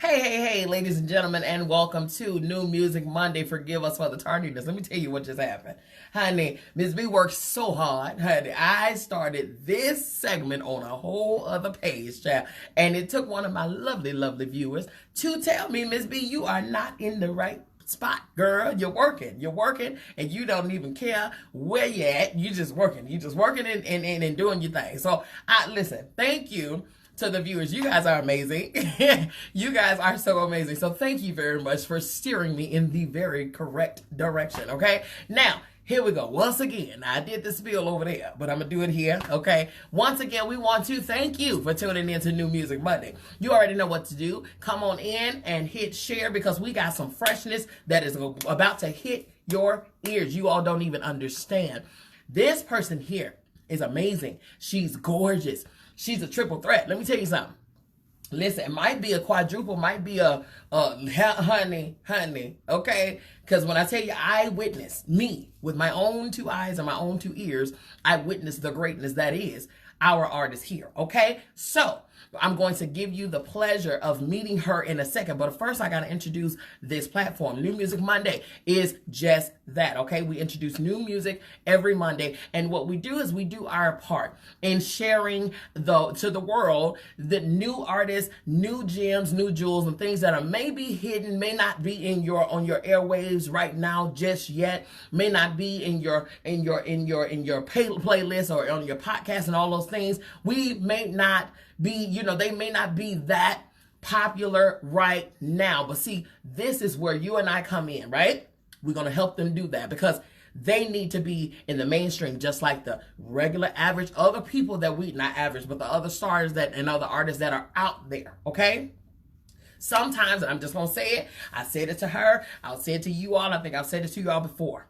Hey, ladies and gentlemen, and welcome to New Music Monday. Forgive us for the tardiness. Let me tell you what just happened. Honey, MzBee worked so hard. Honey, I started this segment on a whole other page, child. And it took one of my lovely viewers to tell me, MzBee, you are not in the right spot, girl. You're working, and you don't even care where you're at. You just working. And doing your thing. So, listen, thank you to the viewers. You guys are amazing. You guys are so amazing. So thank you very much for steering me in the very correct direction, okay? Now, here we go. Once again, I did the spiel over there, but I'm going to do it here, okay? Once again, we want to thank you for tuning in to New Music Monday. You already know what to do. Come on in and hit share because we got some freshness that is about to hit your ears. You all don't even understand. This person here is amazing. She's gorgeous. She's a triple threat. Let me tell you something. Listen, it might be a quadruple, might be a honey, okay? Because when I tell you I witnessed me with my own two eyes and my own two ears, I witnessed the greatness that is our artist here, okay? So I'm going to give you the pleasure of meeting her in a second. But first, I got to introduce this platform. New Music Monday is just that, okay? We introduce new music every Monday. And what we do is we do our part in sharing to the world the new artists, new gems, new jewels, and things that are maybe hidden, may not be on your airwaves right now just yet, may not be in your playlist or on your podcast and all those things. We may not be, they may not be that popular right now. But see, this is where you and I come in, right? We're going to help them do that because they need to be in the mainstream just like the regular average other people that not average, but the other stars and other artists that are out there, okay? Sometimes, and I'm just going to say it, I said it to her, I'll say it to you all, I think I've said it to you all before.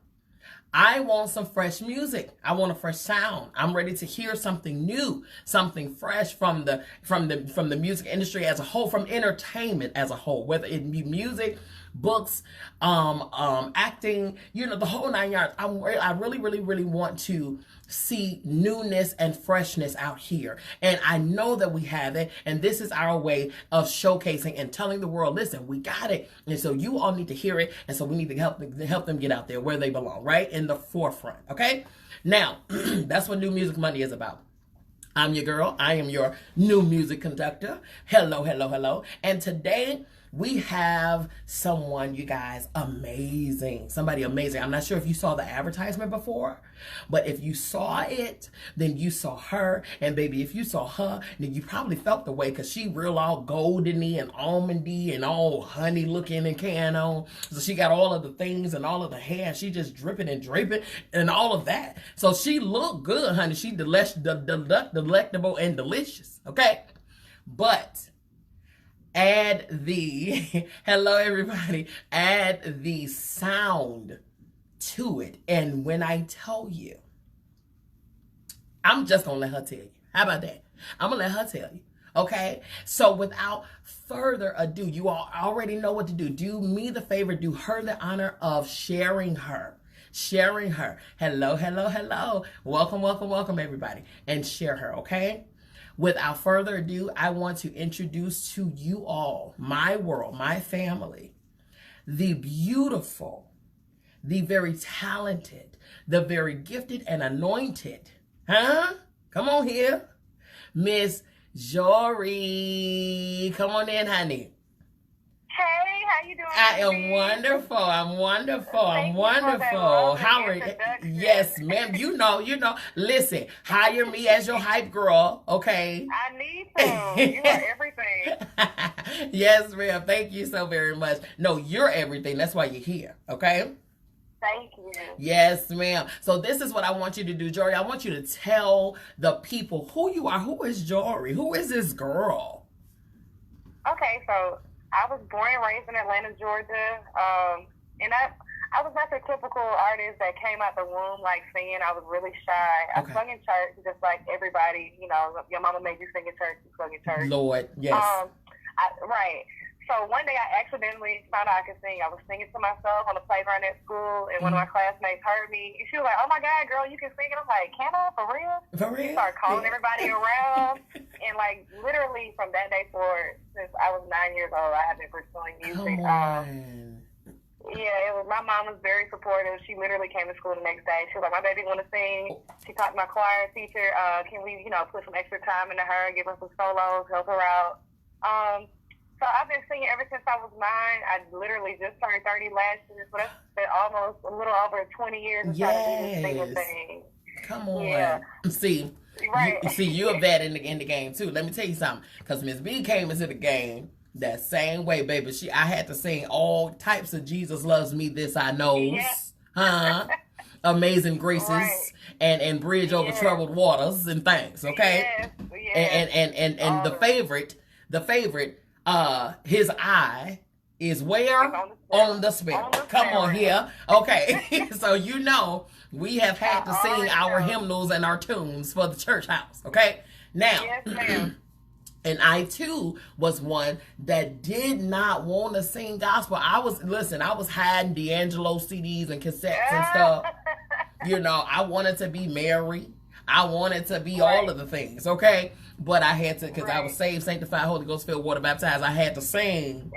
I want some fresh music. I want a fresh sound. I'm ready to hear something new, something fresh from the music industry as a whole, from entertainment as a whole, whether it be music, books, acting, the whole nine yards. I really want to see newness and freshness out here. And I know that we have it. And this is our way of showcasing and telling the world, listen, we got it. And so you all need to hear it. And so we need to help them get out there where they belong, right? In the forefront. Okay. Now, that's what New Music Monday is about. I'm your girl. I am your new music conductor. Hello. And today we have someone, you guys, amazing. Somebody amazing. I'm not sure if you saw the advertisement before, but if you saw it, then you saw her. And baby, if you saw her, then you probably felt the way because she real all goldeny and almondy and all honey looking and can on. So she got all of the things and all of the hair. And she just dripping and draping and all of that. So she looked good, honey. She delectable and delicious, okay? But add the, hello everybody, add the sound to it. And when I tell you, I'm just going to let her tell you. How about that? I'm going to let her tell you. Okay? So without further ado, you all already know what to do. Do me the favor, do her the honor of sharing her. Hello. Welcome everybody. And share her, okay? Without further ado, I want to introduce to you all, my world, my family, the beautiful, the very talented, the very gifted and anointed, come on here, Miss Jori. Come on in, honey. Hey, how you doing? I am wonderful. I'm wonderful. How are you? Yes, ma'am. You know. Listen, hire me as your hype girl, okay? I need to. You are everything. Yes, ma'am. Thank you so very much. No, you're everything. That's why you're here, okay? Thank you. Yes, ma'am. So this is what I want you to do, Jori. I want you to tell the people who you are. Who is Jori? Who is this girl? Okay, so I was born and raised in Atlanta, Georgia, and I was not the typical artist that came out the womb like singing. I was really shy. Okay. I sung in church just like everybody. Your mama made you sing in church. You sung in church. Lord, yes. Right. So one day I accidentally found out I could sing. I was singing to myself on the playground at school, and one of my classmates heard me. And she was like, "Oh my God, girl, you can sing!" And I'm like, "Can I? For real?" For real? She started calling everybody around, and like literally from that day forward, since I was 9 years old, I have been pursuing music. Come on. Yeah, it was. My mom was very supportive. She literally came to school the next day. She was like, "My baby want to sing." She talked to my choir teacher. Can we, put some extra time into her, give her some solos, help her out? So I've been singing ever since I was 9. I literally just turned 30 last year, so that's been almost a little over 20 years of trying to do this singing thing. Come on. Yeah. See, right. you're a vet in the game too. Let me tell you something. Because MzBee came into the game that same way, baby. I had to sing all types of Jesus Loves Me, This I Knows. Yeah. Amazing Graces. Right. And Bridge Over Troubled Waters and things, okay? Yes. And the favorite, His Eye is where? On the Spirit. Come on here. Okay. So we have had to sing our hymnals and our tunes for the church house. Okay. Now, yes, ma'am. And I too was one that did not want to sing gospel. I was hiding D'Angelo CDs and cassettes and stuff. I wanted to be Mary. I wanted to be all of the things, okay? But I had to, because I was saved, sanctified, Holy Ghost filled, water baptized. I had to sing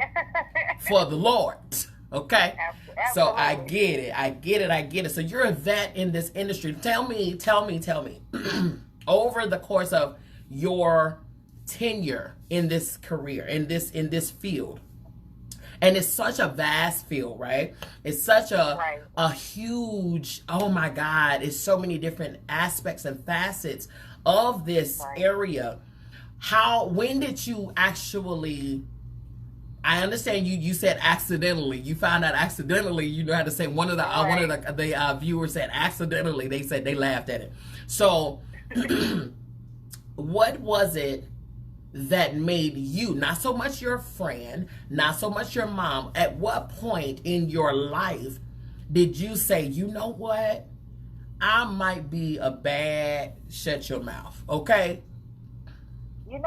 for the Lord, okay? Absolutely. So I get it. So you're a vet in this industry. Tell me, over the course of your tenure in this career, in this field, and it's such a vast field, right? It's such a huge, oh my God, it's so many different aspects and facets of this area. When did you actually, I understand you said accidentally, you found out accidentally, you know how to say, one of the viewers said accidentally, they laughed at it. So what was it that made you, not so much your friend, not so much your mom, at what point in your life did you say, you know what, I might be a bad shut your mouth, okay? At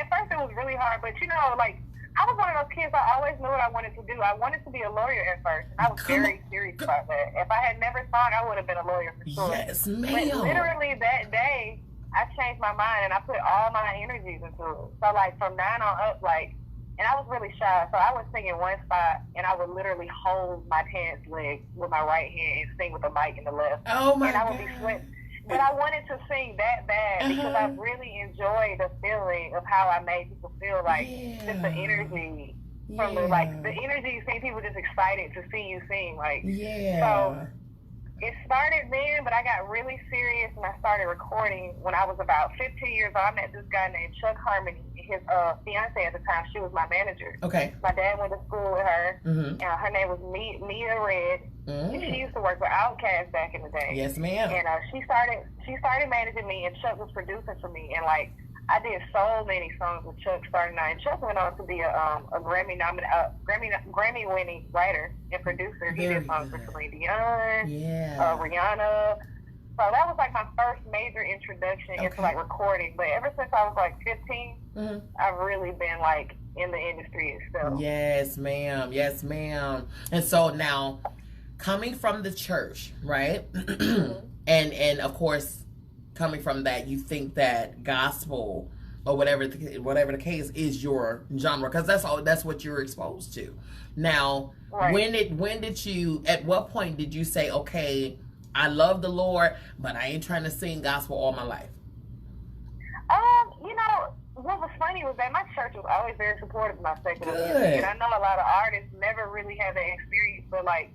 first it was really hard, but I was one of those kids, I always knew what I wanted to do. I wanted to be a lawyer at first, and I was very serious about that. If I had never sung, I would have been a lawyer for sure. Yes, ma'am. But literally that day, I changed my mind and I put all my energies into it. So from 9 on up, and I was really shy. So I would sing in one spot and I would literally hold my pants leg with my right hand and sing with the mic in the left. Oh my God. And I would be sweating. But I wanted to sing that bad because I really enjoyed the feeling of how I made people feel, just the energy from the energy, seeing people just excited to see you sing, So it started then, but I got really serious and I started recording when I was about 15 years old. I met this guy named Chuck Harmony. His fiance at the time, she was my manager. Okay. My dad went to school with her. Mm-hmm. And her name was Mia Red. Mm-hmm. And she used to work with Outkast back in the day. Yes, ma'am. And she started managing me, and Chuck was producing for me. And I did so many songs with Chuck starting out. And Chuck went on to be a Grammy winning writer and producer. He did songs for Celine Dion, Rihanna. So that was my first major introduction into recording. But ever since I was 15, I've really been in the industry itself. Yes, ma'am. Yes, ma'am. And so now, coming from the church, right? and of course, coming from that, you think that gospel or whatever the case is your genre, because that's what you're exposed to. Now, when did you? At what point did you say, okay, I love the Lord, but I ain't trying to sing gospel all my life? What was funny was that my church was always very supportive of my secular music. And I know a lot of artists never really had that experience, but my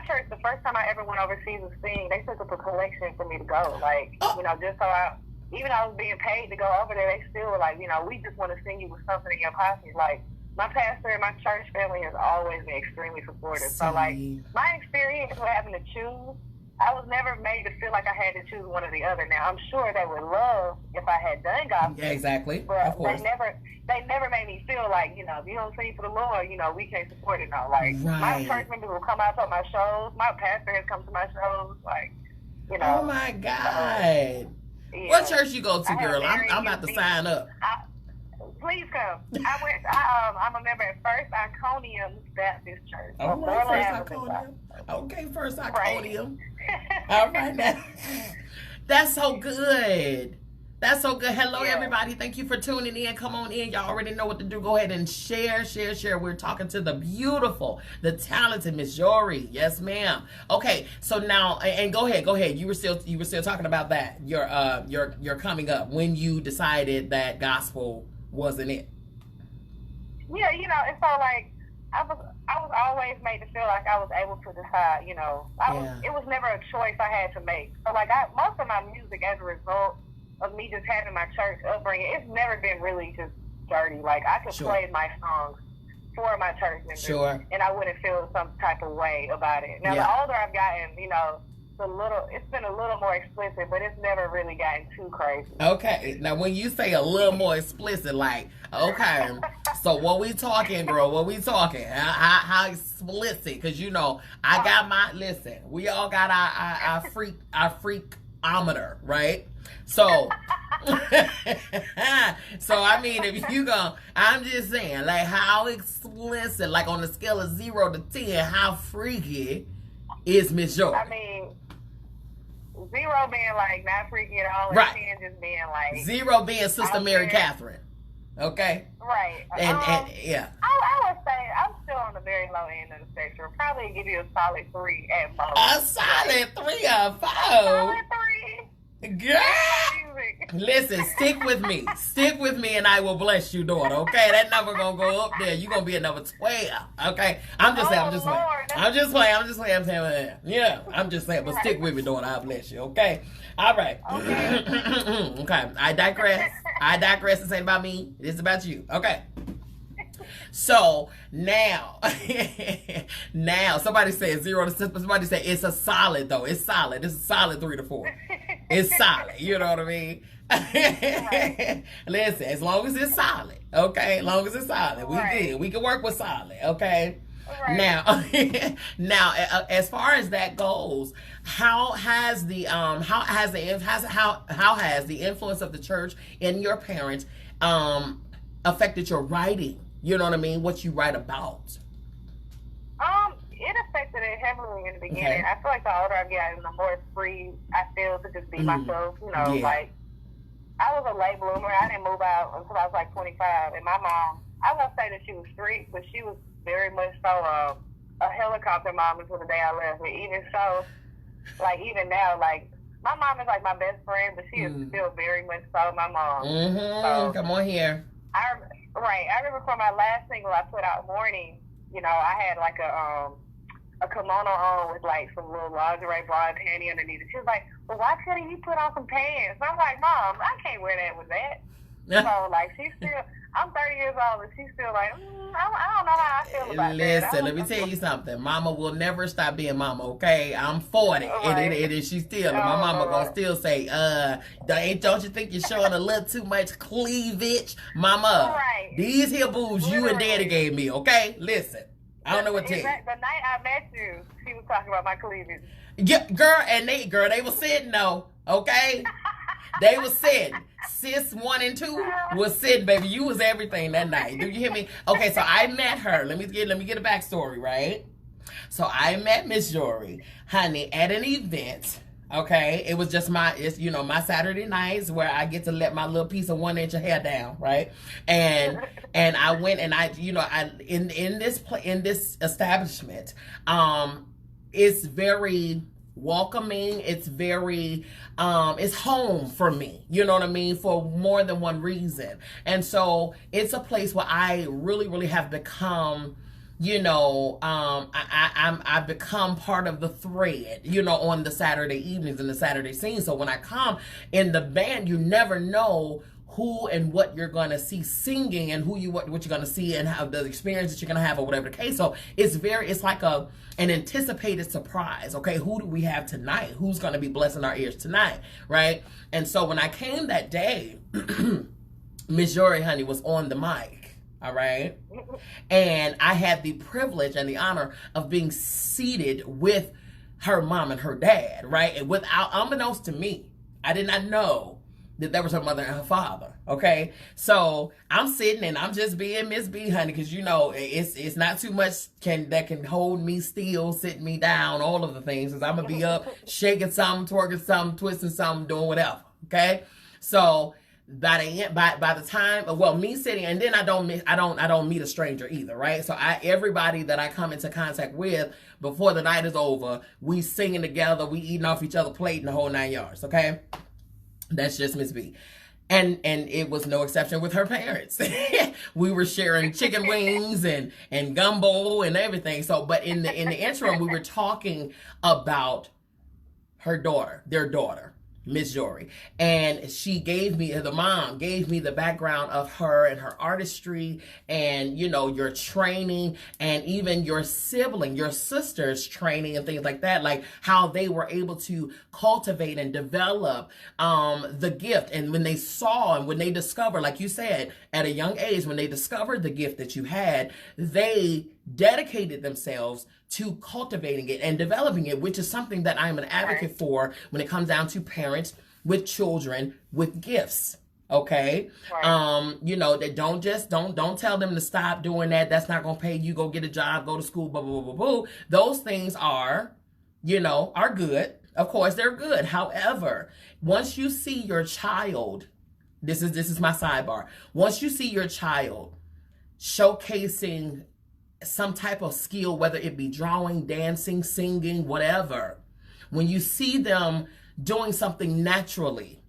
church, the first time I ever went overseas to sing, they took up a collection for me to go. Just so even though I was being paid to go over there, they still were we just want to sing you with something in your pocket. My pastor and my church family has always been extremely supportive. So my experience with having to choose, I was never made to feel like I had to choose one or the other. Now, I'm sure they would love if I had done gospel. Yeah, exactly. But of course. they never made me feel if you don't sing for the Lord, we can't support it now. My church members will come out to my shows. My pastor has come to my shows. Oh my God. What church you go to, girl? I'm about to sign up. Please come. I I'm a member at First Iconium Baptist Church. Oh, right, First Iconium. Okay, First Iconium. All right, now. That's so good. That's so good. Hello, everybody. Thank you for tuning in. Come on in. Y'all already know what to do. Go ahead and share. We're talking to the beautiful, the talented Miss Jori. Yes, ma'am. Okay, so now, and go ahead. You were still talking about that. Your coming up when you decided that gospel wasn't it. Yeah, and so like I was always made to feel like I was able to decide. It was never a choice I had to make. So like most of my music as a result of me just having my church upbringing, it's never been really just dirty. Like I could play my songs for my church members, and I wouldn't feel some type of way about it. Now the older I've gotten, it's been a little more explicit, but it's never really gotten too crazy. Okay, now when you say a little more explicit, like, okay, so what we talking, girl? What we talking? How explicit? Because I got listen, we all got our freakometer, right? So, so I mean, if you go, I'm just saying, like, how explicit, like on a scale of 0 to 10, how freaky is Miss Jori? I mean, 0 being like not freaky at all, and 10 just being like 0 being Sister Mary Catherine. Okay. Right. And yeah. I would say I'm still on the very low end of the spectrum. Probably give you a solid 3 at most. A solid 3 or 4. A solid 3. Girl, listen, stick with me, and I will bless you, daughter. Okay, that number gonna go up there. You gonna be at number 12. Okay, I'm just saying. Yeah, I'm just saying. But stick with me, daughter. I'll bless you. Okay, all right. Okay, I digress. This ain't about me. It's about you. Okay. So now, somebody said 0 to 6. Somebody said it's a solid though. It's solid. It's a solid 3 to 4. It's solid. You know what I mean? Listen, as long as it's solid, okay. As long as it's solid, we good. We can work with solid, okay. Right. Now, as far as that goes, how has the influence of the church and your parents affected your writing? You know what I mean? What you write about? It affected it heavily in the beginning. I feel like the older I get, the more free I feel to just be myself. Like I was a late bloomer. I didn't move out until I was like 25. And my mom, I won't say that she was strict, but she was very much so a helicopter mom until the day I left. And even so, like even now, like my mom is like my best friend, but she is still very much so my mom. So, come on here. I remember for my last single I put out, Morning, I had like a kimono on with like some little lingerie bra and panty underneath it. She was like, well, why couldn't you put on some pants? I'm like, Mom, I can't wear that with that. So like she's still, I'm 30 years old and she's still like, I don't know how I feel about that. Listen, let me tell you something. Mama will never stop being mama, okay? I'm 40 and she's still, my mama gonna still say, don't you think you're showing a little too much cleavage? Mama, these here boobs you and daddy gave me, okay? Listen. I don't know what to tell you. The night I met you, she was talking about my cleavage. Yeah, girl, they were sitting though, okay? They were sitting. Sis 1 and 2 was sitting, baby. You was everything that night. Do you hear me? Okay, so I met her. Let me get a backstory, right? So I met Miss Jori, honey, at an event. Okay, it was just my Saturday nights where I get to let my little piece of 1 inch of hair down, right? And I went and in this establishment, it's very welcoming. It's very it's home for me, you know what I mean, for more than one reason. And so it's a place where I really have become, I've become part of the thread, on the Saturday evenings and the Saturday scene. So when I come in the band, you never know who and what you're going to see singing and what you're going to see and how the experience that you're going to have or whatever the case. So it's like an anticipated surprise. Okay, who do we have tonight? Who's going to be blessing our ears tonight, right? And so when I came that day, Miss Jori, honey, was on the mic. All right. And I had the privilege and the honor of being seated with her mom and her dad, right? And unbeknownst to me, I did not know that that was her mother and her father. Okay, so I'm sitting and I'm just being MzBee, honey, because you know it's not too much that can hold me still, sit me down, all of the things. Cause I'm gonna be up shaking something, twerking something, twisting something, doing whatever. Okay, so by the time, well, me sitting, and then I don't meet a stranger either, right? So everybody that I come into contact with before the night is over, we singing together, we eating off each other's plate, and the whole 9 yards. Okay. That's just MzBee. And it was no exception with her parents. We were sharing chicken wings and gumbo and everything. So, but in the interim, we were talking about her daughter, their daughter, Miss Jori. And the mom gave me the background of her and her artistry and, you know, your training and even your sibling, your sister's training and things like that, like how they were able to cultivate and develop the gift. And when they saw and when they discovered, like you said, at a young age, when they discovered the gift that you had, they dedicated themselves to cultivating it and developing it, which is something that I am an advocate for when it comes down to parents with children with gifts. Okay. Right. You know, that don't tell them to stop doing that. That's not going to pay you. Go get a job, go to school, blah, blah, blah, blah, blah. Those things are good. Of course, they're good. However, once you see your child, this is my sidebar. Once you see your child showcasing some type of skill, whether it be drawing, dancing, singing, whatever, when you see them doing something naturally,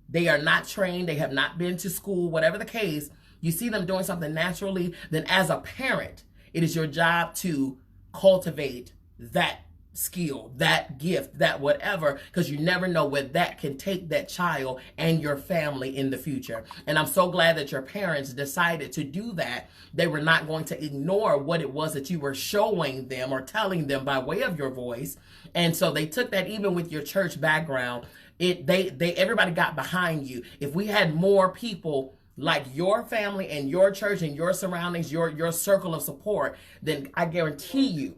they are not trained, they have not been to school, whatever the case, you see them doing something naturally, then as a parent, it is your job to cultivate that skill, that gift, that whatever, because you never know where that can take that child and your family in the future. And I'm so glad that your parents decided to do that. They were not going to ignore what it was that you were showing them or telling them by way of your voice. And so they took that. Even with your church background, everybody got behind you. If we had more people like your family and your church and your surroundings, your circle of support, then I guarantee you,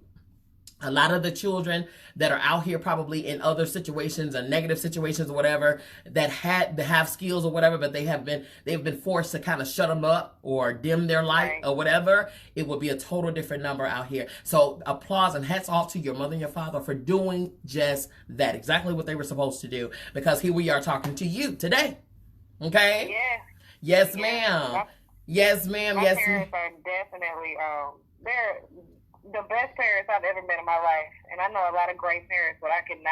a lot of the children that are out here probably in other situations or negative situations or whatever that have skills or whatever, but they've been forced to kind of shut them up or dim their light or whatever, it will be a total different number out here. So applause and hats off to your mother and your father for doing just that, exactly what they were supposed to do, because here we are talking to you today. Okay? Yeah. Yes, ma'am. Yes, ma'am. My parents are definitely they're the best parents I've ever met in my life, and I know a lot of great parents, but I cannot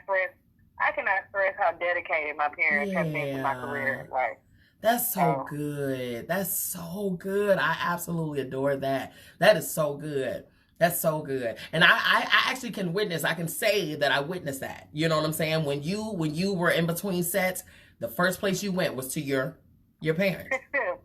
stress how dedicated my parents have been to my career. Like, that's so good. That's so good. I absolutely adore that. That is so good. That's so good. And I actually can witness. I can say that I witnessed that. You know what I'm saying? When you were in between sets, the first place you went was to your parents.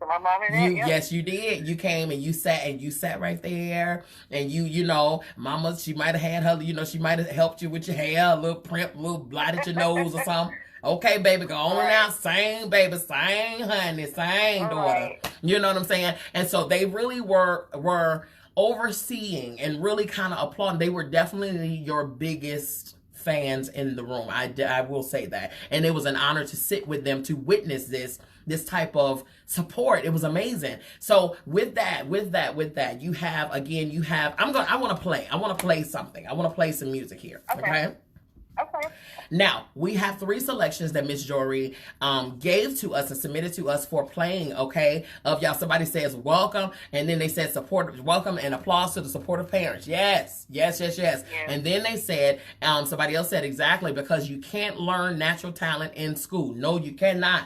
My mom and dad, Yes, you did. You came and you sat right there, and you know, mama, she might have had her, you know, she might have helped you with your hair, a little primp, a little blot at your nose or something. Okay, baby, go on out, sing, baby, sing, honey, sing, daughter. You know what I'm saying? And so they really were overseeing and really kind of applauding. They were definitely your biggest fans in the room. I will say that. And it was an honor to sit with them, to witness this type of support. It was amazing. So with that, you have, I want to play something. I want to play some music here. Okay. Now, we have 3 selections that Miss Jori gave to us and submitted to us for playing, okay? Of y'all, somebody says welcome, and then they said welcome and applause to the supportive parents. Yes. And then they said, somebody else said exactly, because you can't learn natural talent in school. No, you cannot.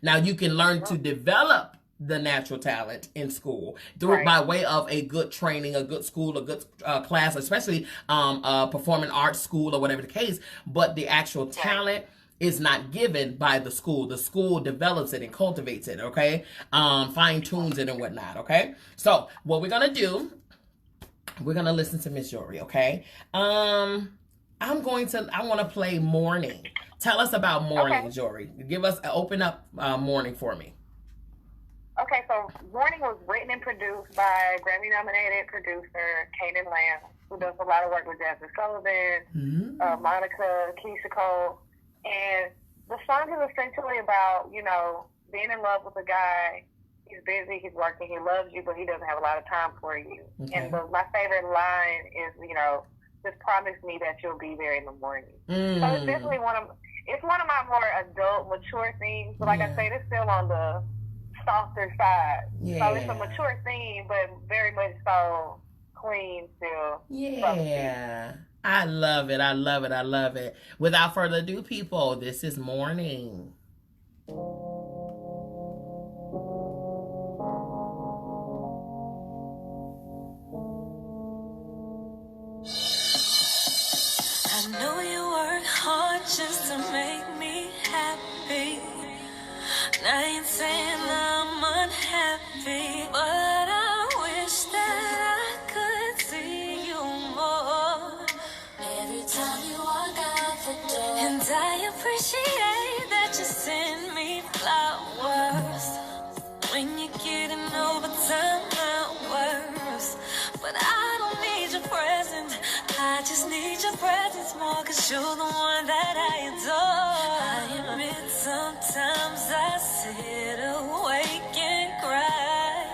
Now, you can learn to develop the natural talent in school by way of a good training, a good school, a good class, especially performing arts school or whatever the case. But the actual talent is not given by the school. The school develops it and cultivates it, okay? Fine tunes it and whatnot, okay? So what we're going to do, we're going to listen to Miss Jori, okay? I want to play Morning. Tell us about Morning, Jori. Open up Morning for me. Okay, so Morning was written and produced by Grammy-nominated producer Kanan Lamb, who does a lot of work with Jasmine Sullivan, Monica, Keisha Cole, and the song is essentially about, you know, being in love with a guy. He's busy, he's working, he loves you, but he doesn't have a lot of time for you. Okay. And my favorite line is, you know, just promise me that you'll be there in the morning. So it's definitely one of my more adult, mature themes. But like I said, it's still on the softer side. Yeah. So it's a mature theme, but very much so clean still. Yeah. I love it. I love it. I love it. Without further ado, people, this is Morning. I know you work hard just to make me happy. And I ain't saying I'm unhappy, but I wish that I could see you more. Every time you walk out the door, and I appreciate that you send me flowers. When you're getting overtime hours, but I don't need your presence. I just need your presence more, 'cause you're the one that I adore. I admit sometimes I sit awake and cry.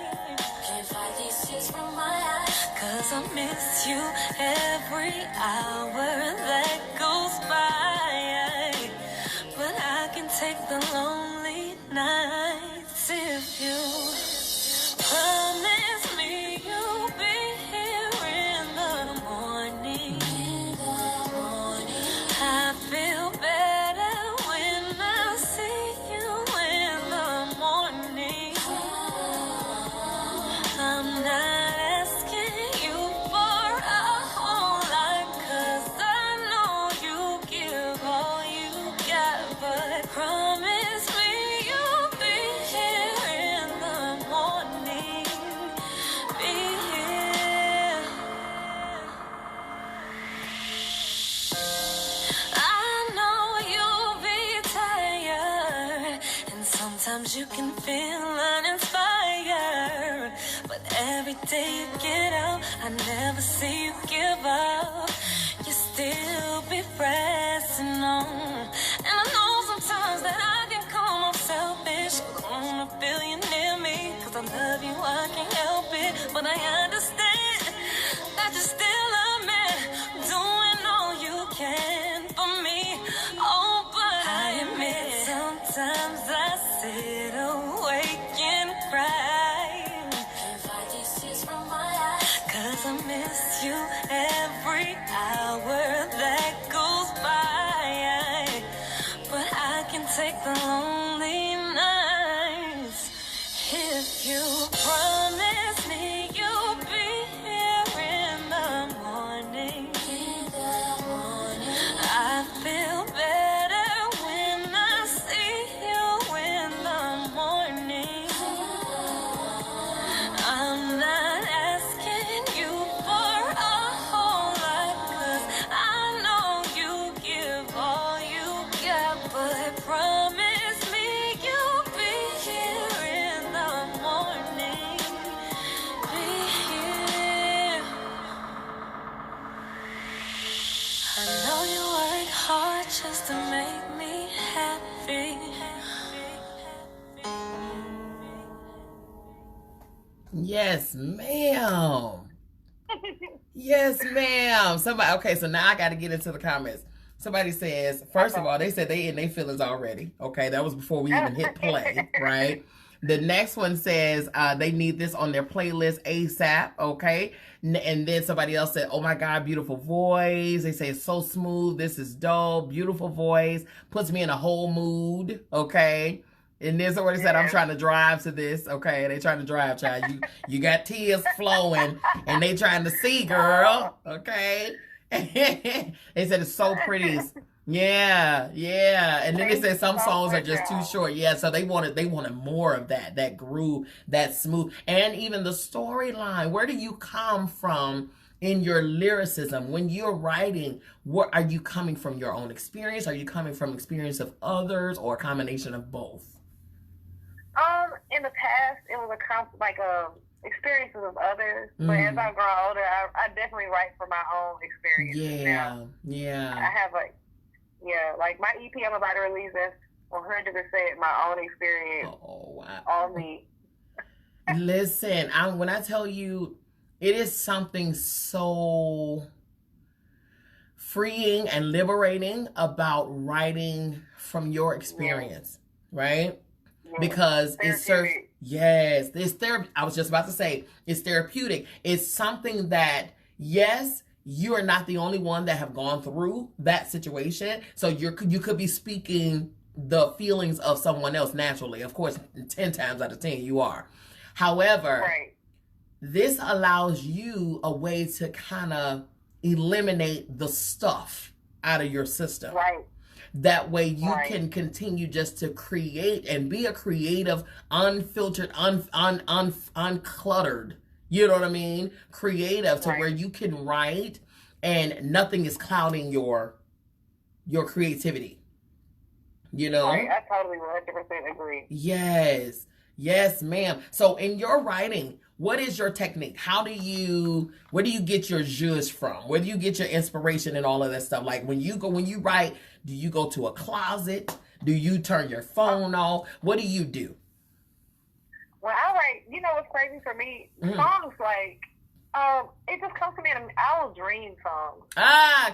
Can't fight these tears from my eyes, 'cause I miss you every hour that goes by. But I can take the lonely nights if you promise me you'll be here in the morning. I feel better when I see you in the morning. I'm not asking you for a whole lot, 'cause I know you give all you got, but promise me you'll be here in the morning. Be here. I know you'll be tired, and sometimes you can feel uninspired. But every day you get out, I never see you give up. You still be pressing on. And I know sometimes that I can come off selfish, 'cause I wanna feel you near me, 'cause I love you, I can't help it. But I understand that you're still a man, doing all you can for me. Oh, but I admit sometimes I sit awake and cry. Can't fight these tears from my eyes, 'cause I miss you every hour that goes by. But I can take the lonely nights if you promise me you'll be here in the morning. I feel better when I see you in the morning. I'm not asking you for a whole lot, 'cause I know you give all you got, but promise me you'll be here in the morning. Be here. I know you work hard just to make me happy. Yes, ma'am. Yes, ma'am. Somebody. Okay, so now I got to get into the comments. Somebody says, first of all, they said they in their feelings already. Okay, that was before we even hit play, right? The next one says they need this on their playlist ASAP. Okay, and then somebody else said, "Oh my God, beautiful voice." They say it's so smooth. This is dope. Beautiful voice puts me in a whole mood. Okay. And then somebody said, "I'm trying to drive to this." Okay, they trying to drive, child. You got tears flowing, and they trying to see, girl. Okay. They said it's so pretty. Yeah, yeah. And then they said some songs are just too short. Yeah, so they wanted more of that groove, that smooth, and even the storyline. Where do you come from in your lyricism when you're writing? What are you coming from? Your own experience? Are you coming from experience of others, or a combination of both? In the past, it was experiences of others. But as I grow older, I definitely write from my own experiences. Yeah, now. yeah. I have Yeah, like my EP I'm about to release is 100% my own experience. Oh, wow. On me. Listen, when I tell you, it is something so freeing and liberating about writing from your experience, right? Yeah. Because it's it's therapy. I was just about to say it's therapeutic. It's something that, yes, you are not the only one that have gone through that situation. So you could be speaking the feelings of someone else naturally. Of course, 10 times out of 10 you are. However, this allows you a way to kind of eliminate the stuff out of your system. Right. That way you can continue just to create and be a creative, unfiltered, uncluttered, you know what I mean? Creative to where you can write and nothing is clouding your creativity. You know? Right. I totally 100% agree. Yes. Yes, ma'am. So in your writing, what is your technique? Where do you get your jus from? Where do you get your inspiration and all of that stuff? Like when you write, do you go to a closet? Do you turn your phone off? What do you do? When I write, you know what's crazy for me? Songs like, it just comes to me I will dream songs.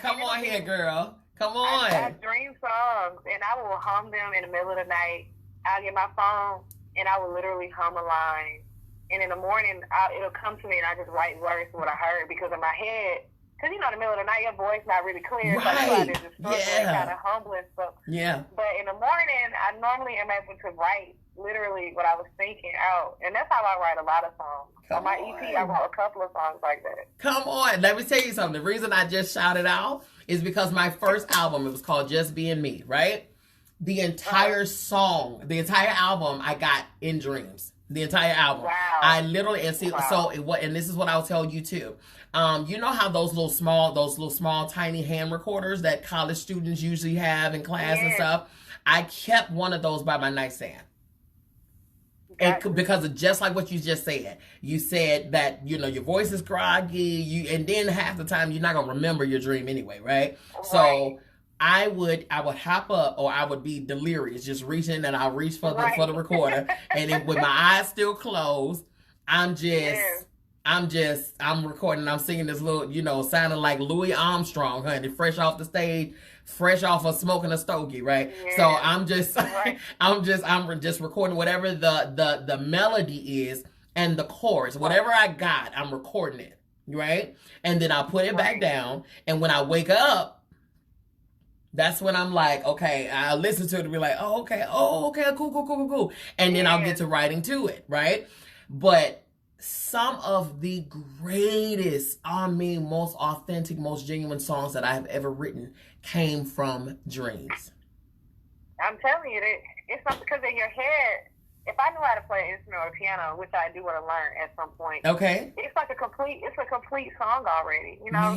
Come on here, girl. Come on. I dream songs and I will hum them in the middle of the night. I'll get my phone and I will literally hum a line. And in the morning, it'll come to me and I just write words to what I heard because in my head, because in the middle of the night, your voice not really clear. Right. So it's kind of humbling. So, But in the morning, I normally am able to write literally what I was thinking out. And that's how I write a lot of songs. On my EP, I wrote a couple of songs like that. Come on. Let me tell you something. The reason I just shouted out is because my first album, it was called Just Being Me, right? The entire song, the entire album, I got in dreams. The entire album. Wow. I literally and this is what I'll tell you too. You know how those little small tiny hand recorders that college students usually have in class and stuff? I kept one of those by my nightstand. And because of just like what you just said. You said that, you know, your voice is groggy, and then half the time you're not gonna remember your dream anyway, right? So I would hop up, or I would be delirious, just reaching, and I'll reach for the recorder, and then with my eyes still closed, I'm recording. I'm singing this little, you know, sounding like Louis Armstrong, honey, fresh off the stage, fresh off of smoking a stogie, right? Yeah. So I'm just recording whatever the melody is and the chorus, whatever I got, I'm recording it, right? And then I'll put it back down, and when I wake up, that's when I'm like, okay, I'll listen to it and be like, oh, okay, cool. And then I'll get to writing to it, right? But some of the greatest, most authentic, most genuine songs that I have ever written came from dreams. I'm telling you, it's something because in your head, if I knew how to play an instrument or piano, which I do want to learn at some point, okay, it's a complete song already, you know?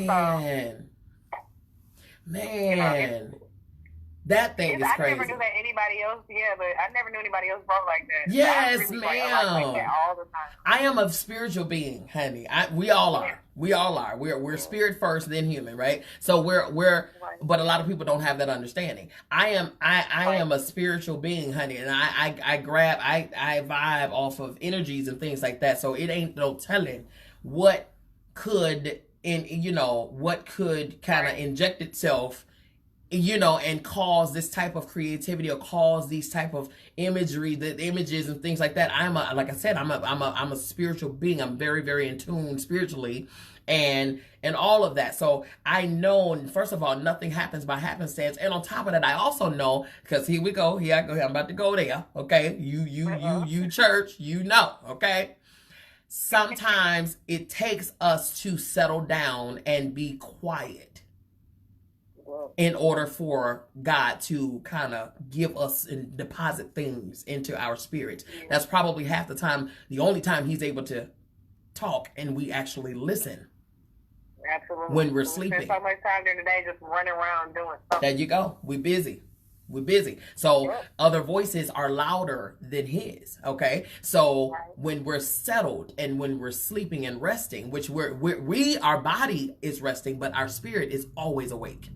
Man, that thing is crazy. I never knew that anybody else, but I never knew anybody else wrote like that. Yes, ma'am. Like that all the time. I am a spiritual being, honey. We all are. We all are. We're spirit first, then human, right? So but a lot of people don't have that understanding. I am a spiritual being, honey, and I vibe off of energies and things like that. So it ain't no telling what could kind of inject itself, and cause this type of creativity or cause these type of imagery, the images and things like that. I'm a spiritual being. I'm very, very in tune spiritually and all of that. So I know, first of all, nothing happens by happenstance. And on top of that, I also know, because here we go, here I go, I'm about to go there. Okay. You church, okay. Sometimes it takes us to settle down and be quiet in order for God to kind of give us and deposit things into our spirits. That's probably half the time, the only time he's able to talk and we actually listen. Absolutely. When we're sleeping. We spend so much time during the day just running around doing something. There you go. We're busy. So other voices are louder than his. Okay. So when we're settled and when we're sleeping and resting, which our body is resting, but our spirit is always awake.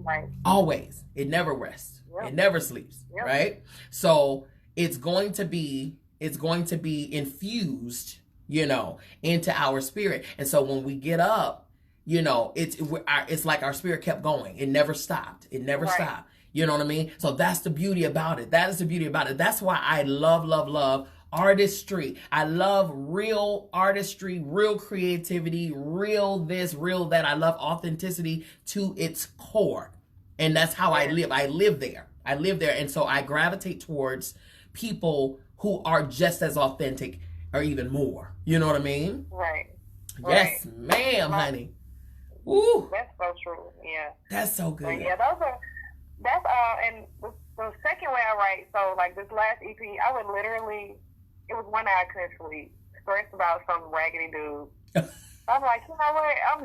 Right. Always. It never rests. Yep. It never sleeps. Yep. Right? So it's going to be infused, you know, into our spirit. And so when we get up, you know, it's like our spirit kept going. It never stopped. It never stopped. You know what I mean? So that's the beauty about it. That is the beauty about it. That's why I love artistry. I love real artistry, real creativity, real this, real that. I love authenticity to its core. And that's how I live. I live there. And so I gravitate towards people who are just as authentic or even more. You know what I mean? Right. Yes, ma'am, honey. Woo. That's so true. Yeah. That's so good. But yeah, and the second way I write, so like this last EP, I would literally, it was one night I couldn't sleep, stressed about some raggedy dude. I'm like, you know what, I'm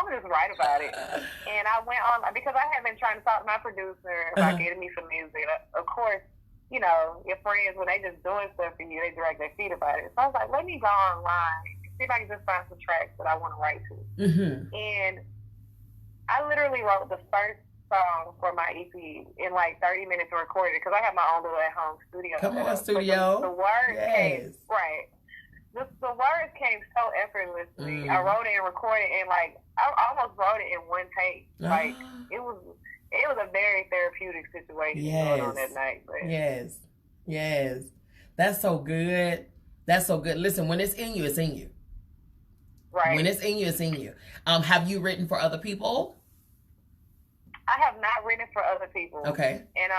just write about it. And I went on, because I had been trying to talk to my producer about getting me some music. Of course, you know, your friends, when they just doing stuff for you, they drag their feet about it. So I was like, let me go online, see if I can just find some tracks that I want to write to. Mm-hmm. And I literally wrote the first song for my EP in like 30 minutes and recorded it, because I have my own little at-home studio. Come on, studio. The words yes. came, right. The words came so effortlessly. I wrote it and recorded it, and like I almost wrote it in one take. Like it was a very therapeutic situation going on that night. But. Yes. That's so good. That's so good. Listen, when it's in you, it's in you. Right. When it's in you, it's in you. Have you written for other people? I have not written for other people. Okay. And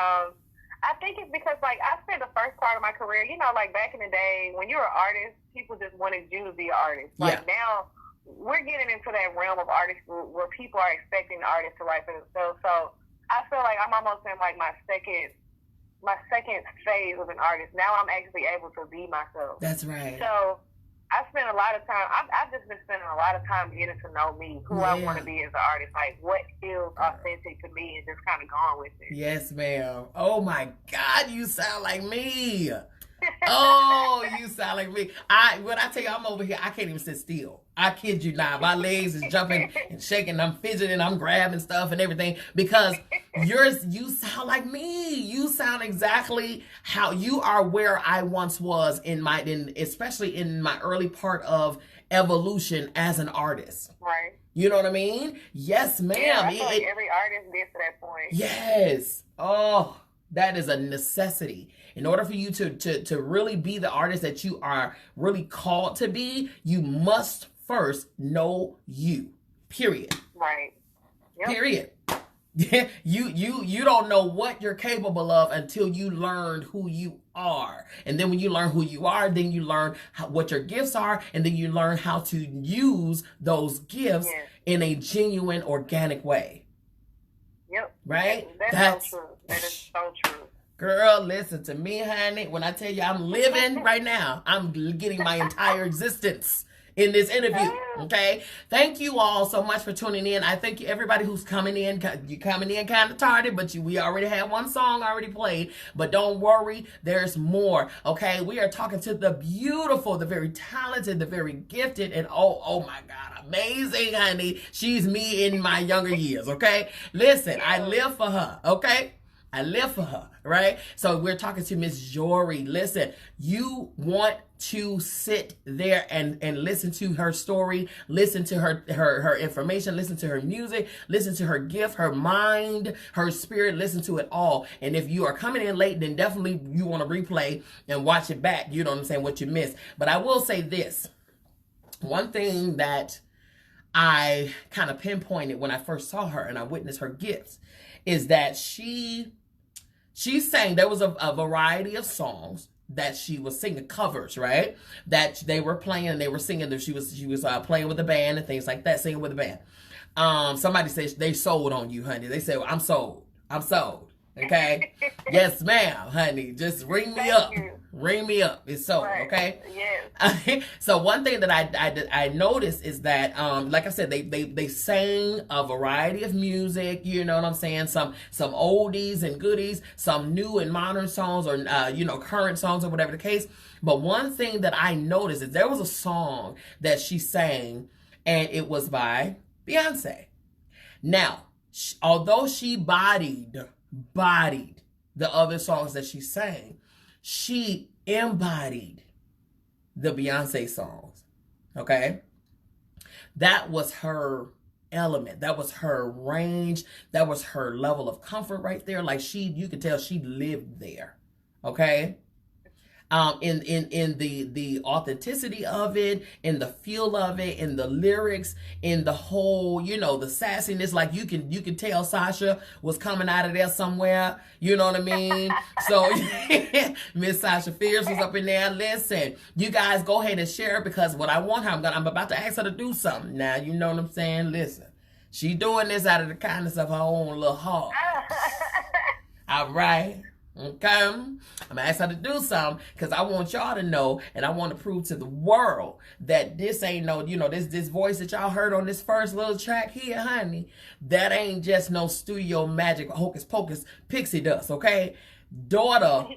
I think it's because, like, I spent the first part of my career, you know, like back in the day, when you were an artist, people just wanted you to be an artist. Like now, we're getting into that realm of artists where people are expecting the artists to write for themselves. So I feel like I'm almost in like my second phase of an artist. Now I'm actually able to be myself. That's right. So I spent a lot of time, I've just been spending a lot of time getting to know me, who I want to be as an artist, like what feels authentic to me, and just kind of going with it. Yes, ma'am. Oh my God, you sound like me. Oh, you sound like me. When I tell you I'm over here, I can't even sit still. I kid you not. My legs is jumping and shaking. I'm fidgeting. I'm grabbing stuff and everything because you sound like me. You sound exactly how you are where I once was especially in my early part of evolution as an artist. Right. You know what I mean? Yes, ma'am. Yeah, I feel like every artist gets to that point. Yes. Oh, that is a necessity. In order for you to really be the artist that you are really called to be, you must first know you. Period. Right. Yep. Period. You don't know what you're capable of until you learn who you are. And then when you learn who you are, then you learn what your gifts are, and then you learn how to use those gifts in a genuine, organic way. Yep. Right? That's so true. That is so true. Girl, listen to me, honey. When I tell you I'm living right now, I'm getting my entire existence in this interview. Okay? Thank you all so much for tuning in. I thank you, everybody who's coming in. You're coming in kind of tardy, but we already had one song already played. But don't worry, there's more. Okay? We are talking to the beautiful, the very talented, the very gifted, and oh my God, amazing, honey. She's me in my younger years. Okay? Listen, I live for her. Okay? I live for her, right? So we're talking to Miss Jori. Listen, you want to sit there and listen to her story, listen to her information, listen to her music, listen to her gift, her mind, her spirit, listen to it all. And if you are coming in late, then definitely you want to replay and watch it back. You know what I'm saying? What you missed. But I will say this. One thing that I kind of pinpointed when I first saw her and I witnessed her gifts is that she sang, there was a variety of songs that she was singing, covers, right? That they were playing and they were singing. She was playing with the band and things like that, singing with the band. Somebody says they sold on you, honey. They said, well, I'm sold. Okay? Yes, ma'am, honey. Just ring me up. Ring me up. It's sold, okay? Yes. So one thing that I noticed is that, like I said, they sang a variety of music, you know what I'm saying? Some oldies and goodies, some new and modern songs, or, current songs, or whatever the case. But one thing that I noticed is there was a song that she sang, and it was by Bianca. Now, although she bodied the other songs that she sang, she embodied the Beyonce songs. Okay? That was her element. That was her range. That was her level of comfort right there. Like you could tell she lived there. Okay? In the authenticity of it, in the feel of it, in the lyrics, in the whole, the sassiness. Like you can tell Sasha was coming out of there somewhere. You know what I mean? So Miss Sasha Fierce was up in there. Listen, you guys go ahead and share it, because what I want her, I'm about to ask her to do something. Now, you know what I'm saying? Listen, she doing this out of the kindness of her own little heart. All right. Okay, I'm gonna ask her to do something, because I want y'all to know, and I want to prove to the world that this ain't no, this voice that y'all heard on this first little track here, honey, that ain't just no studio magic, hocus pocus, pixie dust. Okay, daughter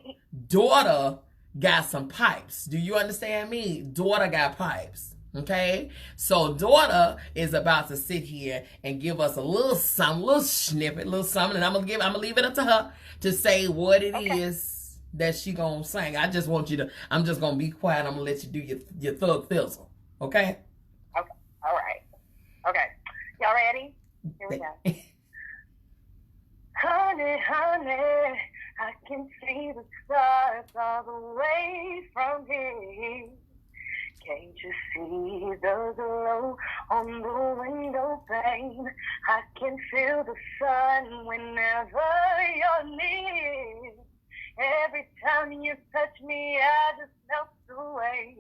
got some pipes. Do you understand me? Daughter got pipes. Okay, so daughter is about to sit here and give us a little something, little snippet, little something, and I'm gonna leave it up to her to say what it is that she gonna sing. I just want you to. I'm just gonna be quiet. I'm gonna let you do your thug fizzle. Okay. Okay. All right. Okay. Y'all ready? Here we go. Honey, honey, I can see the stars all the way from here. Can't you see the glow on the window pane? I can feel the sun whenever you're near. Every time you touch me, I just melt away.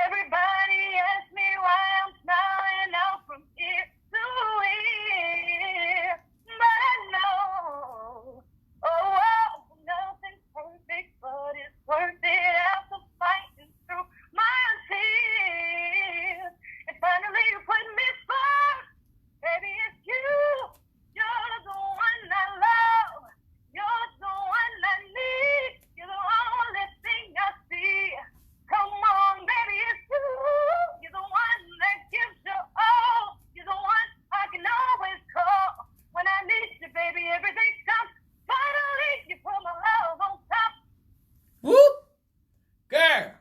Everybody asks me why I'm smiling out from ear to ear. But I know, nothing's perfect, but it's worth it after fighting through my tears. And finally you put me first. Baby, it's you. You're the one I love. You're the one I need. You're the only thing I see. Come on, baby, it's you. You're the one that gives you all. You're the one I can always call. When I need you, baby, everything stops. Finally, you put my love on top. Whoop. Girl.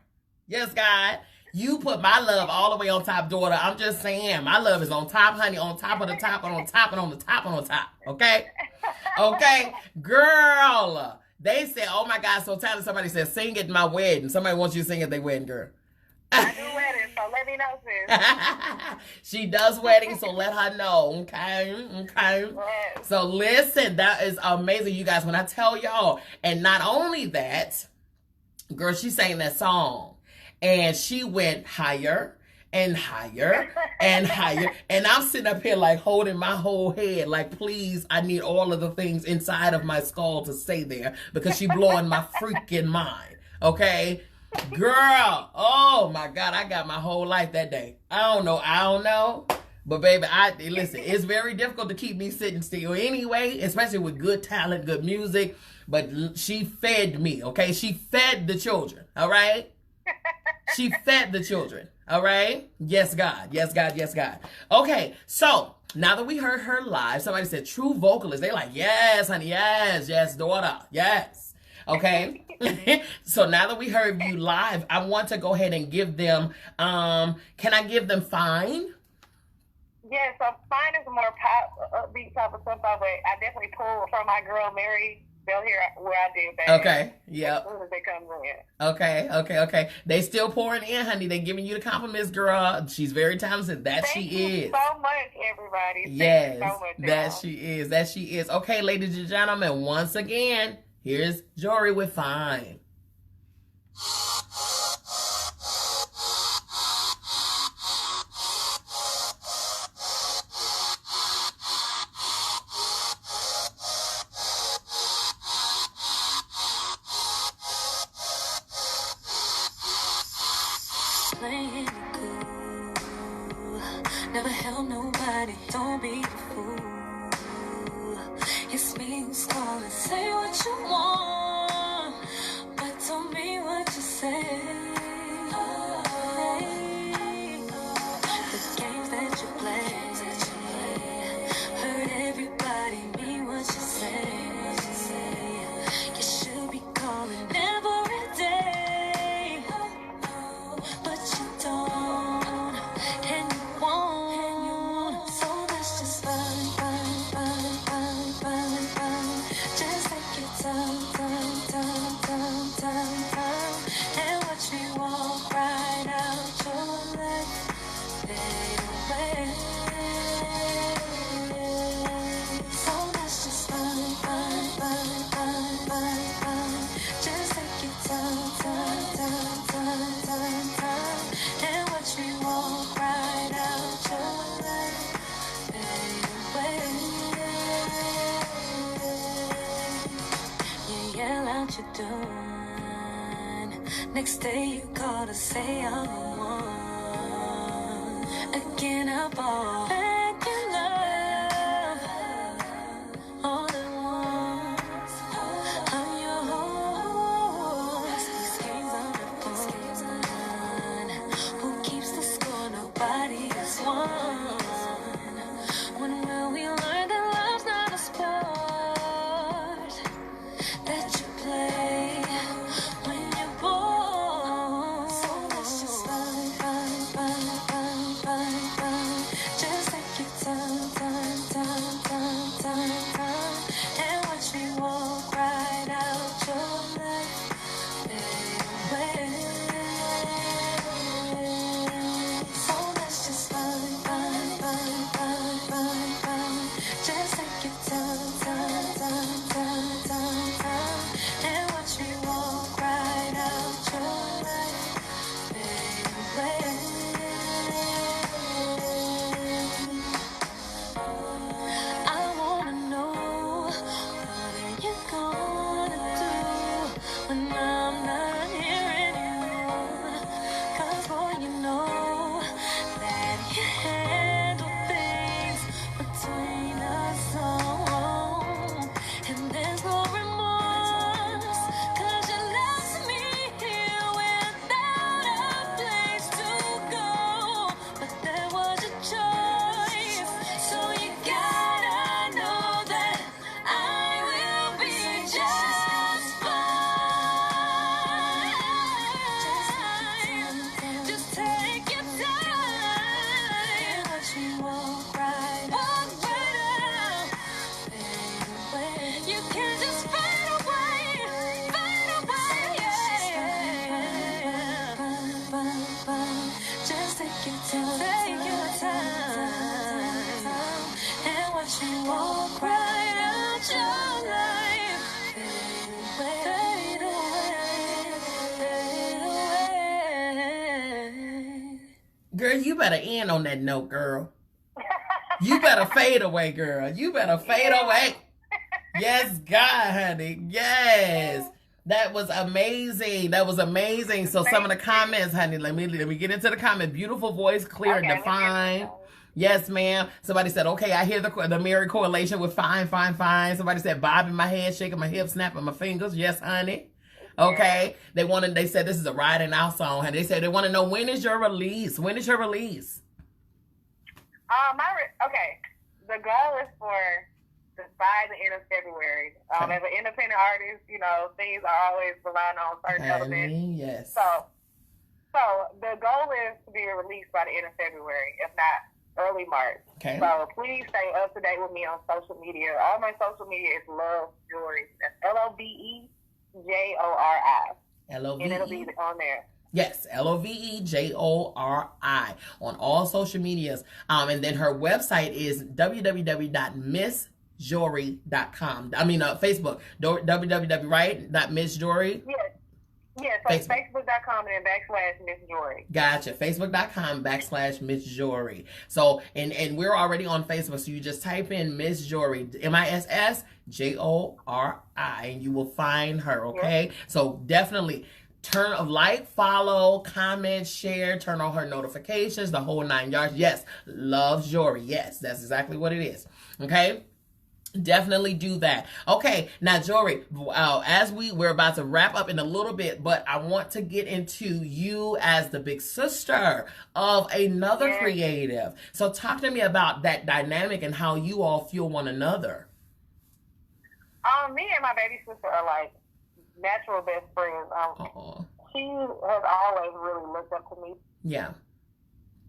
Yes, God. You put my love all the way on top, daughter. I'm just saying, my love is on top, honey, on top of the top, and on top, and on the top, and on top. Okay? Okay? Girl. They said, oh my God, so talented. Somebody said, sing at my wedding. Somebody wants you to sing at their wedding, girl. I do weddings, so let me know, sis. She does weddings, so let her know. Okay? Okay? Yes. So listen, that is amazing, you guys. When I tell y'all, and not only that, girl, she sang that song. And she went higher and higher and higher. And I'm sitting up here like holding my whole head. Like, please, I need all of the things inside of my skull to stay there, because she blowing my freaking mind. Okay? Girl, oh my God, I got my whole life that day. I don't know. But baby, listen, it's very difficult to keep me sitting still anyway, especially with good talent, good music. But she fed me, okay? She fed the children, all right? She fed the children. All right? Yes, God. Yes, God. Yes, God. Okay, so now that we heard her live, somebody said true vocalist. They like, yes, honey. Yes, yes, daughter. Yes. Okay? So now that we heard you live, I want to go ahead and give them, can I give them Fine? Yeah, so Fine is a more pop, upbeat type of stuff, but I definitely pulled from my girl Mary Bell here where I did that. Okay, yep. As soon as they come in. Okay. They still pouring in, honey. They giving you the compliments, girl. She's very talented. That Thank she you is. so much, everybody. Yes, Thank you so much, that y'all. she is. That she is. Okay, ladies and gentlemen, once again, here's Jori with Fine. Playing it cool. Never held nobody, don't be a fool. It's me who's calling, say what you want, but don't mean what you say. The games that you play, hurt everybody what you're doing. Next day you call to say I'm the one. Again I bought back in love all at once. I'm yours. These games on the phone. Who keeps the score? Nobody has won. When will we learn that love's not a sport that you play when you're bored? So let's just fun. Just take your time, and watch me walk right out your life, baby. So let's just fun. Just take your time, and watch me walk right out your life, baby. I wanna know, what are you gonna do when I'm not here anymore? 'Cause boy, you know that you handle things between us all, and there's no remorse, 'cause you left me here without a place to go. But there was a choice, so you gotta know that I will be just fine. Just take your time, watch me walk right out, baby. You can't just fade away, Just take your time, and watch me walk right out your life, fade away. Girl, you better end on that note, girl. You better fade away, girl. You better fade away. Yes, God, honey. Yes. That was amazing. That was amazing. So some of the comments, honey, let me get into the comment. Beautiful voice, clear and defined. Yes, ma'am. Somebody said, okay, I hear the mirror correlation with fine. Somebody said, bobbing my head, shaking my hips, snapping my fingers. Yes, honey. Okay. They said this is a riding out song, honey. They said they want to know, when is your release? When is your release? Okay. The goal is by the end of February. As an independent artist, you know, things are always relying on certain elements. Yes. So the goal is to be released by the end of February, if not early March. Okay. So please stay up to date with me on social media. All my social media is Love Jori. That's LOVEJORI. LOVE. And it'll be on there. Yes, LOVEJORI on all social medias. And then her website is www.MzJori.com. I mean, Facebook. www, right? MzJori? Yes, so Facebook.com and then /MzJori. Gotcha. Facebook.com /MzJori. So, and we're already on Facebook, so you just type in MzJori, MISSJORI, and you will find her, okay? Yes. So definitely follow, comment, share, turn on her notifications, the whole 9 yards. Yes, love Jori. Yes, that's exactly what it is. Okay? Definitely do that. Okay, now Jori, as we're about to wrap up in a little bit, but I want to get into you as the big sister of another creative. So talk to me about that dynamic and how you all fuel one another. Me and my baby sister are like natural best friends. She has always really looked up to me. Yeah.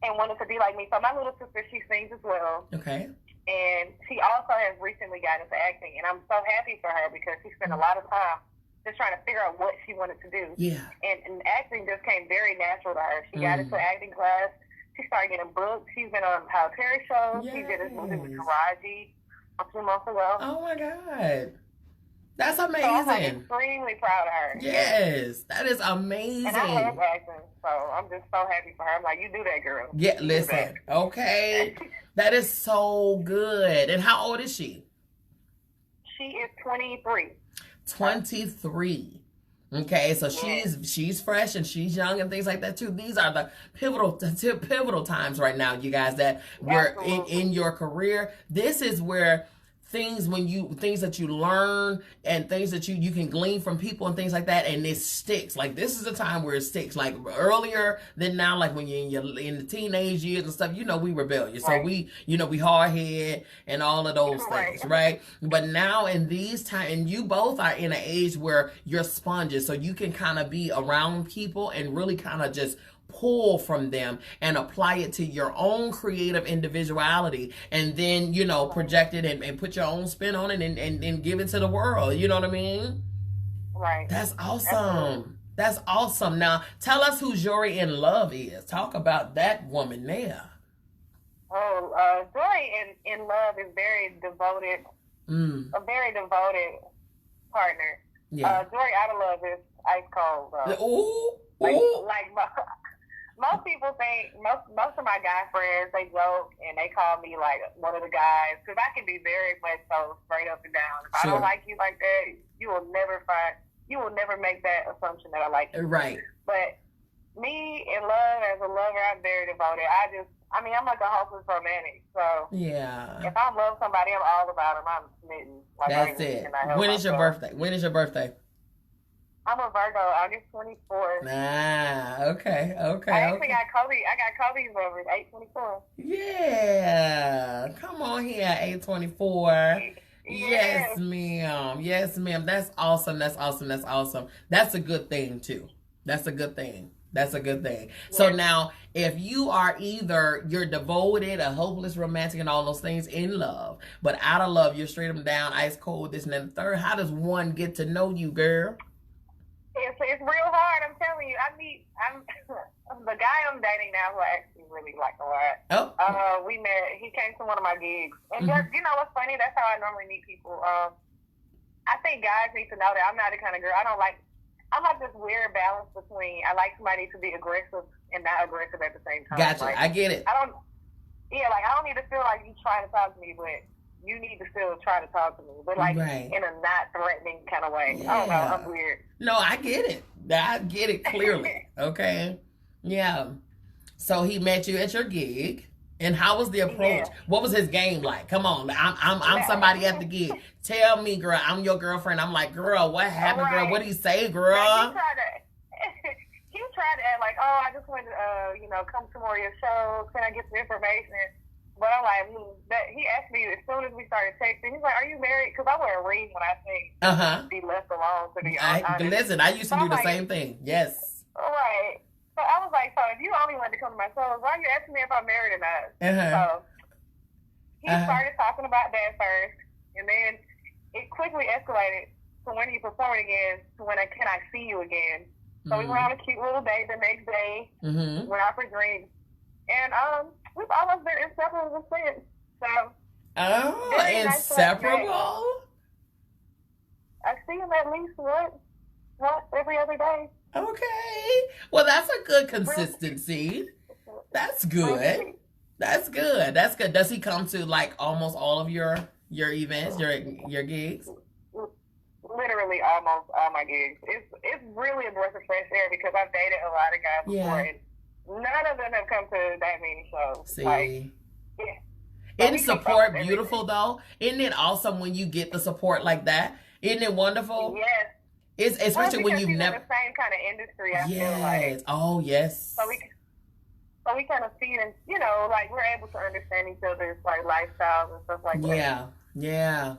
And wanted to be like me. So my little sister, she sings as well. Okay. And she also has recently gotten into acting. And I'm so happy for her because she spent a lot of time just trying to figure out what she wanted to do. Yeah. And acting just came very natural to her. She got into acting class. She started getting booked. She's been on Tyler Perry shows. She did this movie with Taraji a few months ago. Oh my God. That's amazing. So I'm extremely proud of her. Yes, that is amazing. And I love acting, so I'm just so happy for her. I'm like, you do that, girl. Yeah, listen. Okay. That is so good. And how old is she? She is 23. 23. Okay, so she's fresh and she's young and things like that too. These are the pivotal times right now, you guys, that we're in your career. This is where things that you learn and things that you can glean from people and things like that, and it sticks. Like, this is a time where it sticks. Like, earlier than now, like when you're in the teenage years and stuff, we rebellious. So we hard head and all of those things, right? But now in these times, and you both are in an age where you're sponges, so you can kind of be around people and really kind of just pull from them and apply it to your own creative individuality, and then project it and put your own spin on it and give it to the world. You know what I mean? Right. That's awesome. That's awesome. Now tell us who Jori in Love is. Talk about that woman there. Jori in Love is very devoted. A very devoted partner. Yeah. Jori out of Love is ice cold. Ooh. Most people think, most of my guy friends, they joke and they call me like one of the guys, because I can be very much so straight up and down. If I don't like you like that, you will never make that assumption that I like you. Right. But me in love, as a lover, I'm very devoted. I'm like a hopeless romantic. So yeah, if I love somebody, I'm all about them. I'm smitten. Like, that's it. When is your birthday? I'm a Virgo, August 24th. Okay. I actually got Kobe. I got Kobe's over 8/24. Yeah. Come on here, 8/24. Yes, ma'am. Yes, ma'am. That's awesome. That's a good thing, too. That's a good thing. So now, if you are you're devoted, a hopeless romantic, and all those things in love, but out of love, you're straight up and down, ice cold, this and that, and the third, how does one get to know you, girl? It's real hard. I'm telling you. I'm the guy I'm dating now, who I actually really like a lot. We met. He came to one of my gigs, and just, what's funny? That's how I normally meet people. I think guys need to know that I'm not the kind of girl. I'm like this weird balance between, I like somebody to be aggressive and not aggressive at the same time. Gotcha. Like, I get it. I don't need to feel like you trying to talk to me, but you need to still try to talk to me, but like in a not threatening kind of way. Yeah. I don't know. I'm weird. No, I get it. I get it clearly. Okay. Yeah. So he met you at your gig, and how was the approach? Yeah. What was his game like? Come on, I'm somebody at the gig. Tell me, girl. I'm your girlfriend. I'm like, girl, what happened, girl? What did he say, girl? He tried to act like, I just wanted to, come to more of your shows. Can I get some information? But I'm like, he asked me as soon as we started texting. He's like, "Are you married?" Because I wear a ring when I sing. Be left alone. To be honest. Listen, I used to do the same thing. Yes. All right. So I was like, so if you only wanted to come to my shows, why are you asking me if I'm married or not? So he started talking about that first, and then it quickly escalated to when you perform again, to when can I see you again? So we went on a cute little date the next day. Went out for drinks, and we've almost been inseparable since. So. Inseparable? I see him at least once every other day. Okay. Well, that's a good consistency. That's good. That's good. Does he come to like almost all of your events, your gigs? Literally almost all my gigs. It's really a breath of fresh air because I've dated a lot of guys before, and none of them have come to that many shows. See. Isn't support beautiful though? Isn't it awesome when you get the support like that? Isn't it wonderful? Yes. It's especially when you've never in the same kind of industry. I feel like. Oh yes. So we kind of see and like we're able to understand each other's like lifestyles and stuff like that. Yeah.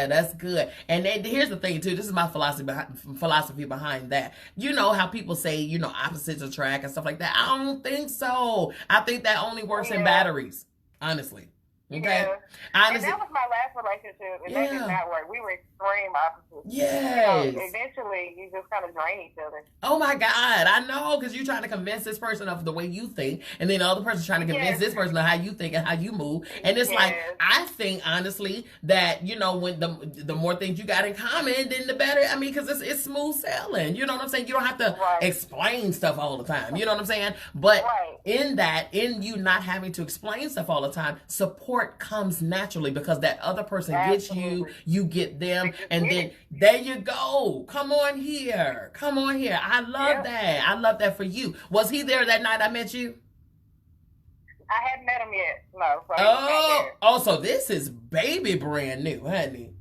That's good. And then here's the thing too. This is my philosophy behind that. You know how people say opposites attract and stuff like that. I don't think so. I think that only works in batteries. Honestly. Okay. Yeah. Honestly, and that was my last relationship, and that did not work. We were extreme opposites. Yes. Eventually, you just kind of drain each other. Oh my God, I know, because you're trying to convince this person of the way you think, and then the other person's trying to convince this person of how you think and how you move. And it's like, I think honestly that when the more things you got in common, then the better. I mean, because it's smooth sailing. You know what I'm saying? You don't have to explain stuff all the time. You know what I'm saying? But in you not having to explain stuff all the time, support support comes naturally because that other person gets you, Absolutely. you get them, They just and get then it. there you go. Come on here. Come on here. I love Yep. that. I love that for you. Was he there that night I met you? I hadn't met him yet. No, so he was not there. Oh, so this is baby brand new, honey.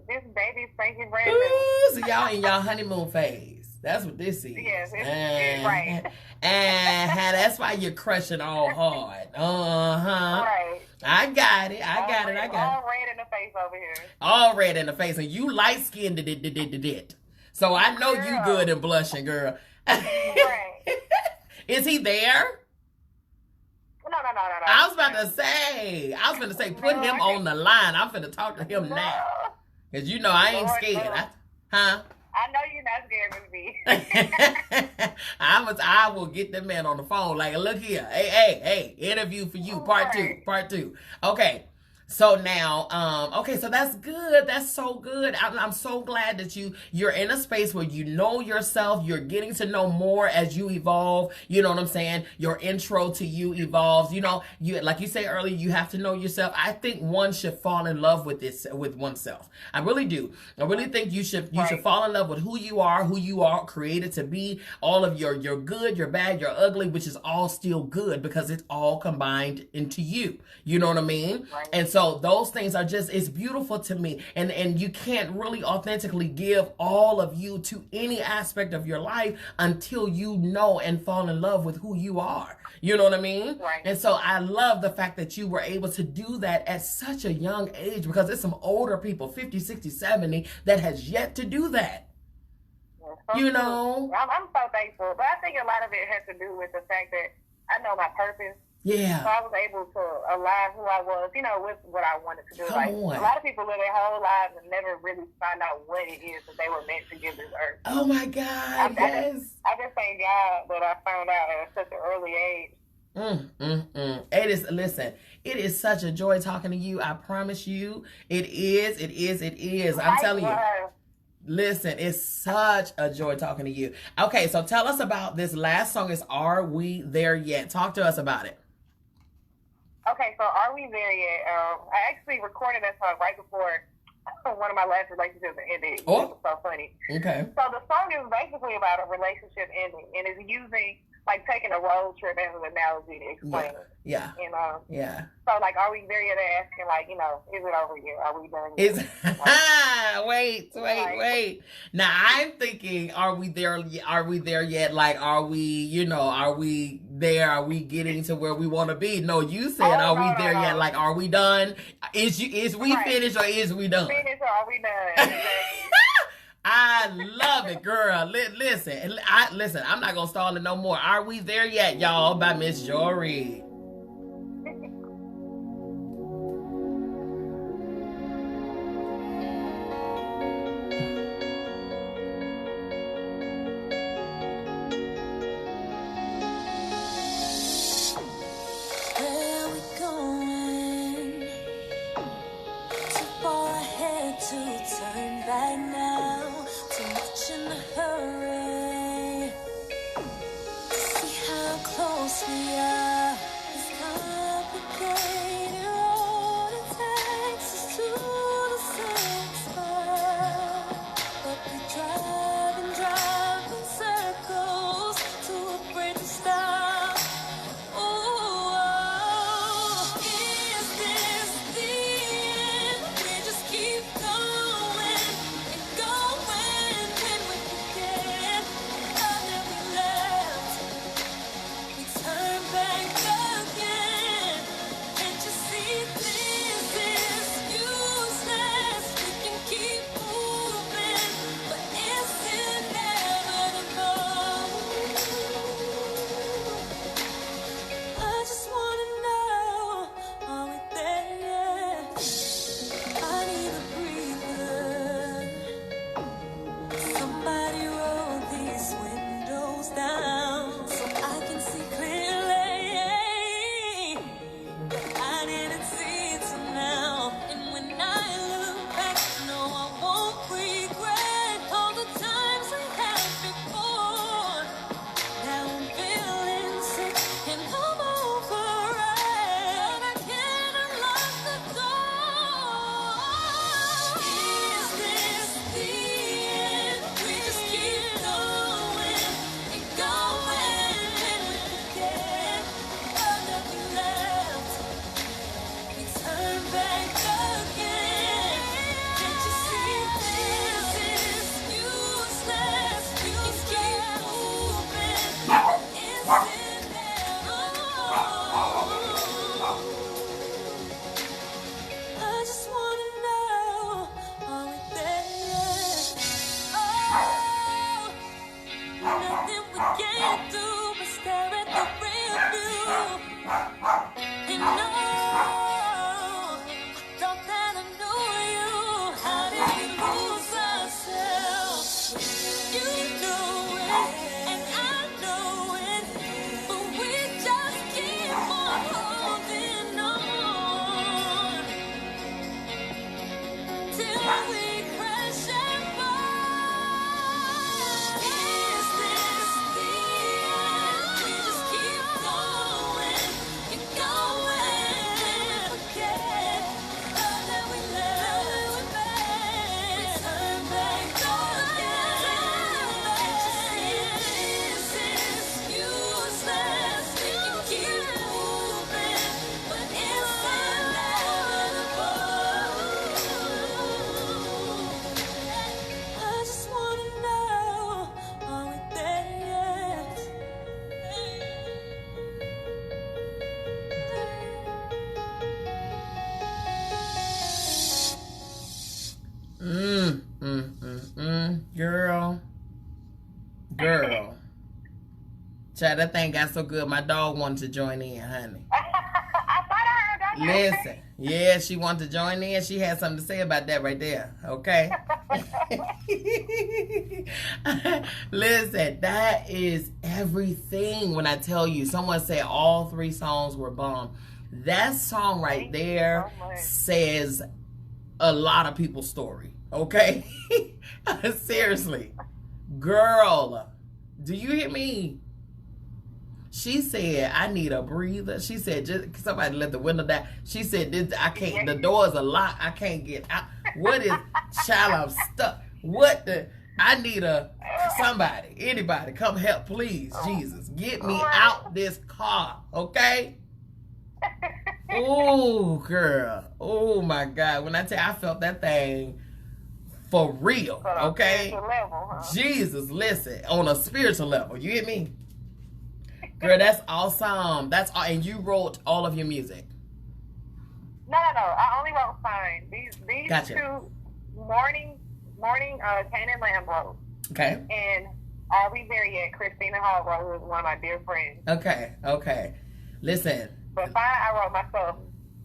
This baby spanking brand new. Ooh, so y'all in y'all honeymoon phase. That's what this is. Yes, it's right. That's why you're crushing all hard. Right. I got it. I got it. All red in the face over here. All red in the face, and you light skinned it. So I know you Girl. good and blushing, girl. Right. Is he there? No. I was about to say, put him on the line. I'm finna talk to him now. Cause you know I ain't Lord, scared. no. Huh? I know you're not scared, MzBee. I will get the man on the phone. Like, look here, hey, interview for you, part two. Okay, so now, okay, so that's good. That's so good. I'm so glad that you're in a space where you know yourself. You're getting to know more as you evolve. You know what I'm saying? Your intro to you evolves. You know, you like you say earlier, you have to know yourself. I think one should fall in love with oneself. I really do. I really think you should fall in love with who you are created to be. All of your good, your bad, your ugly, which is all still good because it's all combined into you. You know what I mean? Right. And so those things are just, it's beautiful to me. And you can't really authentically give all of you to any aspect of your life until you know and fall in love with who you are. You know what I mean? Right. And so I love the fact that you were able to do that at such a young age because there's some older people, 50, 60, 70, that has yet to do that. You know? I'm so thankful. But I think a lot of it has to do with the fact that I know my purpose. Yeah. So I was able to align who I was, you know, with what I wanted to do. Come like on. a lot of people live their whole lives and never really find out what it is that they were meant to give this earth. Oh my God, yes. I just thank God that I found out at such an early age. It is such a joy talking to you. I promise you. It is. I'm telling you. Listen, it's such a joy talking to you. Okay, so tell us about this last song. Is Are We There Yet? Talk to us about it. Okay, so Are We There Yet? I actually recorded that song right before one of my last relationships ended. Oh. It was so funny. Okay. So the song is basically about a relationship ending, and it's using, like, taking a road trip as an analogy to explain it. Yeah. And, Yeah. so, like, are we there yet? They're asking, like, you know, is it over yet? Are we done yet? Wait. Now I'm thinking, are we there yet? Like, are we there? Are we getting to where we want to be? No, you said, are we there yet? Like, are we done? Is we finished or is we done? Finished or are we done? I love it, girl. Listen, I'm not gonna stall it no more. Are We There Yet, y'all? By Miss Jori. Where are we going? Too far ahead to turn back now. Too much in a hurry. See how close we are. Child, that thing got so good, my dog wanted to join in, honey. I thought I heard that. Listen, yeah, she wanted to join in. She had something to say about that right there, okay? Listen, that is everything when I tell you. Someone said all 3 songs were bomb. That song right there says a lot of people's story, okay? Seriously. Girl, do you hear me? She said, I need a breather. She said, just somebody let the window down. She said, I can't, the doors are locked. I can't get out. What is, child, I'm stuck. What the, I need somebody, anybody, come help, please, Jesus. Get me out this car, okay? Oh, girl. Oh, my God. When I tell you, I felt that thing for real, okay? Jesus, listen, on a spiritual level. You hear me? Girl, that's awesome. That's all, and you wrote all of your music. No. I only wrote signs. These Gotcha. 2 morning, Kane and Lambo. Okay. And Are We There Yet? Christina Hallwell, who is one of my dear friends. Okay. Listen. But fine, I wrote myself.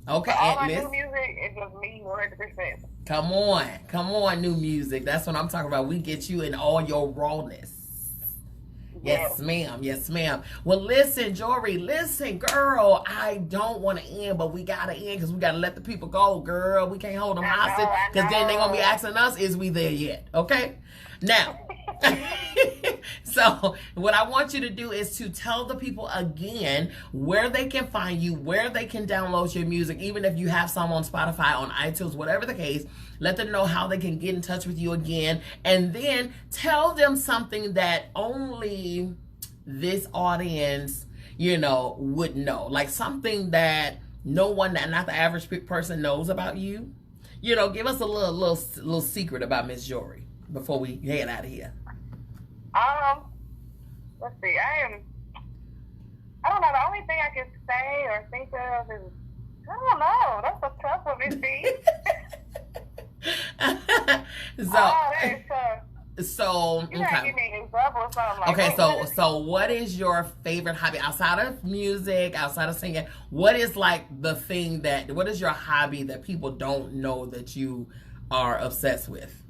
Okay. But all my new music is just me 100%. Come on, new music. That's what I'm talking about. We get you in all your rawness. Yes, ma'am. Well, listen, Jori, listen, girl. I don't want to end, but we got to end because we got to let the people go, girl. We can't hold them hostage because then they're going to be asking us, is we there yet? Okay? Now, so what I want you to do is to tell the people again where they can find you, where they can download your music, even if you have some on Spotify, on iTunes, whatever the case. Let them know how they can get in touch with you again. And then tell them something that only this audience, would know. Like something that no one, not the average person knows about you. Give us a little secret about Miss Jori before we head out of here. Let's see. I don't know. The only thing I can say or think of is, I don't know. That's a tough one, MzBee. So you gotta give me an example or something like okay, that. so what is your favorite hobby outside of music, outside of singing? What is like the thing what is your hobby that people don't know that you are obsessed with?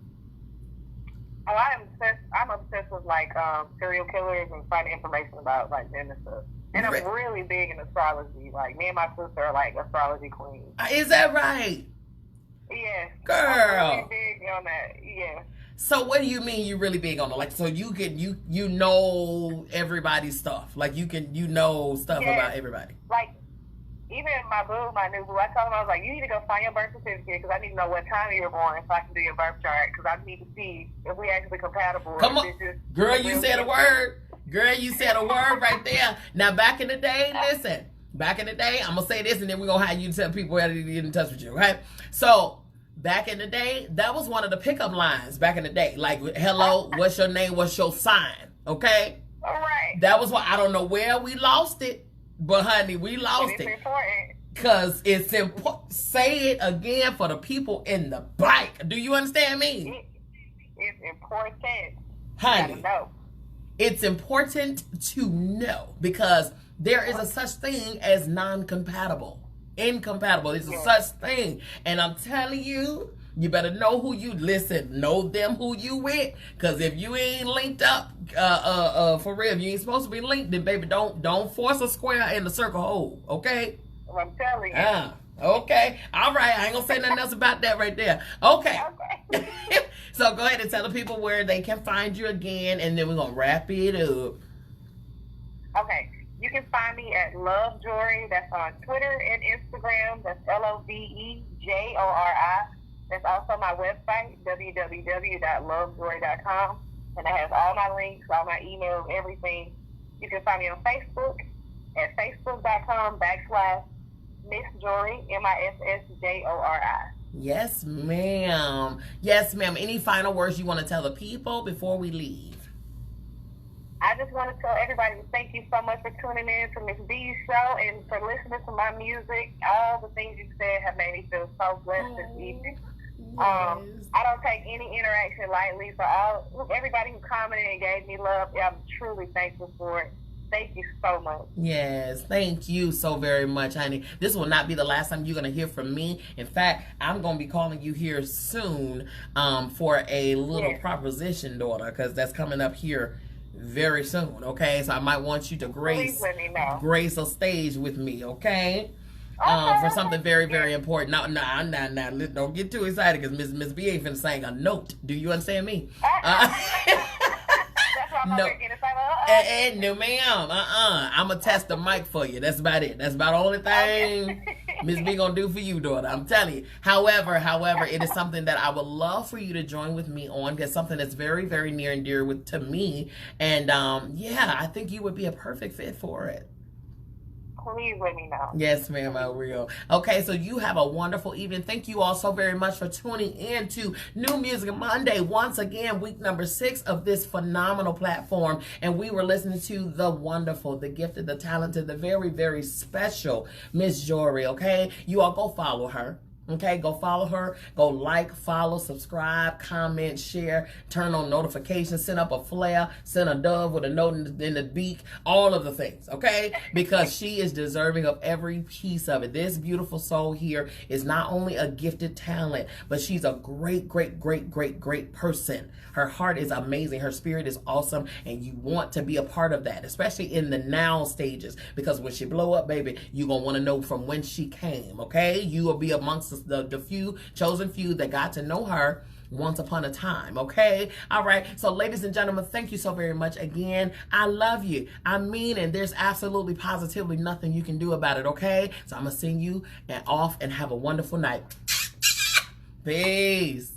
Oh, I'm obsessed with like serial killers and finding information about like them and stuff. And I'm really big in astrology. Like me and my sister are like astrology queens. Is that right? Yeah. Girl. I'm really big on that. Yeah. So what do you mean you're really big on it? Like, so you know everybody's stuff. Like you know stuff about everybody. Like even my new boo, I told him, I was like, you need to go find your birth certificate because I need to know what time you were born so I can do your birth chart because I need to see if we actually compatible. Come on. Girl, you said a word. Girl, you said a word right there. Now, back in the day, listen. Back in the day, I'm going to say this and then we're going to have you tell people how to get in touch with you, right? So, back in the day, that was one of the pickup lines back in the day. Like, hello, what's your name? What's your sign? Okay? All right. That was what, I don't know where we lost it, but honey, we lost it. It's important. Because it's important. Say it again for the people in the bike. Do you understand me? It's important. Honey, you gotta know. It's important to know because there is a such thing as non-compatible. Incompatible. There's a such thing. And I'm telling you, you better know who you know them who you with. Because if you ain't linked up, for real, if you ain't supposed to be linked, then baby, don't force a square in the circle hole. Okay? I'm telling you. Okay. All right. I ain't gonna say nothing else about that right there. Okay. So go ahead and tell the people where they can find you again, and then we're gonna wrap it up. Okay. You can find me at Love Jori. That's on Twitter and Instagram. That's LOVEJORI. That's also my website, www.lovejori.com. And it has all my links, all my emails, everything. You can find me on Facebook at facebook.com/Miss Jori, MISSJORI. Yes, ma'am. Yes, ma'am. Any final words you want to tell the people before we leave? I just want to tell everybody thank you so much for tuning in to MzBee's show and for listening to my music. All the things you said have made me feel so blessed this evening. I don't take any interaction lightly. So everybody who commented and gave me love, I'm truly thankful for it. Thank you so much. Yes, thank you so very much, honey. This will not be the last time you're going to hear from me. In fact, I'm going to be calling you here soon for a little proposition, daughter, because that's coming up here very soon, okay? So I might want you to grace a stage with me, okay? For something very, very important. Now, don't get too excited because MzBee ain't finna sing a note. Do you understand me? No, no, ma'am. I'm gonna test the mic for you. That's about it. That's about the only thing MzBee gonna do for you, daughter. I'm telling you. However, it is something that I would love for you to join with me on, because something that's very, very near and dear to me. And yeah, I think you would be a perfect fit for it. Please let me know. Yes, ma'am, I will. Okay, so you have a wonderful evening. Thank you all so very much for tuning in to New Music Monday. Once again, week number 6 of this phenomenal platform. And we were listening to the wonderful, the gifted, the talented, the very, very special Miss Jori, okay? You all go follow her. Okay, go follow her. Go like, follow, subscribe, comment, share, turn on notifications, send up a flare, send a dove with a note in the beak, all of the things, okay? Because she is deserving of every piece of it. This beautiful soul here is not only a gifted talent, but she's a great, great, great, great, great person. Her heart is amazing. Her spirit is awesome, and you want to be a part of that, especially in the now stages, because when she blow up, baby, you're going to want to know from when she came, okay? You will be amongst the few, chosen few that got to know her once upon a time, okay? All right, so ladies and gentlemen, thank you so very much again. I love you. I mean, and there's absolutely positively nothing you can do about it, okay? So I'm going to send you off and have a wonderful night. Peace.